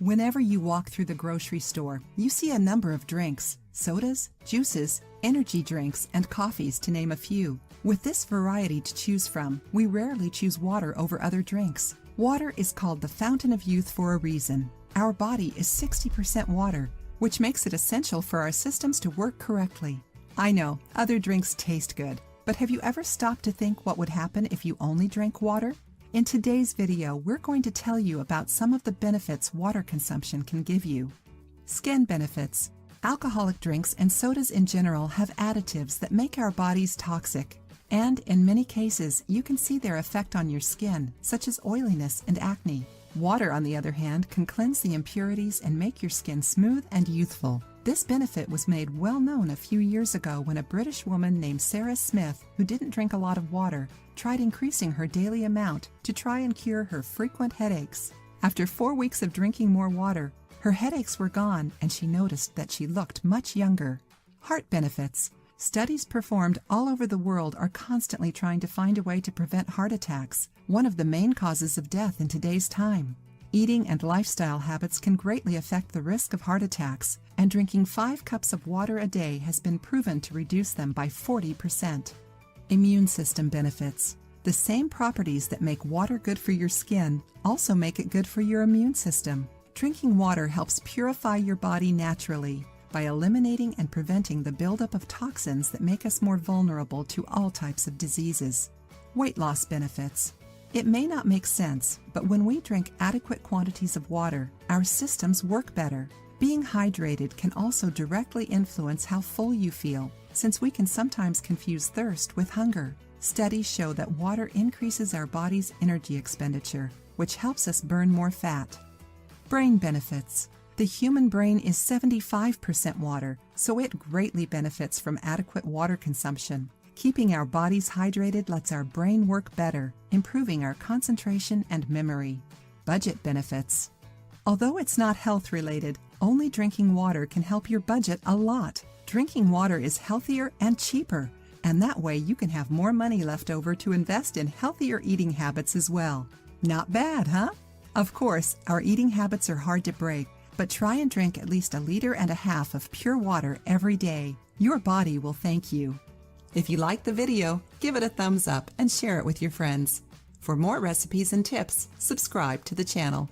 Whenever you walk through the grocery store, you see a number of drinks, sodas, juices, energy drinks, and coffees, to name a few. With this variety to choose from, we rarely choose water over other drinks. Water is called the fountain of youth for a reason. Our body is 60% water, which makes it essential for our systems to work correctly. I know, other drinks taste good, but have you ever stopped to think what would happen if you only drank water? In today's video, we're going to tell you about some of the benefits water consumption can give you. Skin benefits. Alcoholic drinks and sodas in general have additives that make our bodies toxic. And in many cases, you can see their effect on your skin, such as oiliness and acne. Water, on the other hand, can cleanse the impurities and make your skin smooth and youthful. This benefit was made well known a few years ago when a British woman named Sarah Smith, who didn't drink a lot of water, tried increasing her daily amount to try and cure her frequent headaches. After 4 weeks of drinking more water, her headaches were gone and she noticed that she looked much younger. Heart benefits. Studies performed all over the world are constantly trying to find a way to prevent heart attacks, one of the main causes of death in today's time. Eating and lifestyle habits can greatly affect the risk of heart attacks, and drinking 5 cups of water a day has been proven to reduce them by 40%. Immune system benefits. The same properties that make water good for your skin also make it good for your immune system. Drinking water helps purify your body naturally by eliminating and preventing the buildup of toxins that make us more vulnerable to all types of diseases. Weight loss benefits. It may not make sense, but when we drink adequate quantities of water, our systems work better. Being hydrated can also directly influence how full you feel, since we can sometimes confuse thirst with hunger. Studies show that water increases our body's energy expenditure, which helps us burn more fat. Brain benefits. The human brain is 75% water, so it greatly benefits from adequate water consumption. Keeping our bodies hydrated lets our brain work better, improving our concentration and memory. Budget benefits. Although it's not health-related, only drinking water can help your budget a lot. Drinking water is healthier and cheaper, and that way you can have more money left over to invest in healthier eating habits as well. Not bad, huh? Of course, our eating habits are hard to break, but try and drink at least 1.5 liters of pure water every day. Your body will thank you. If you liked the video, give it a thumbs up and share it with your friends. For more recipes and tips, subscribe to the channel.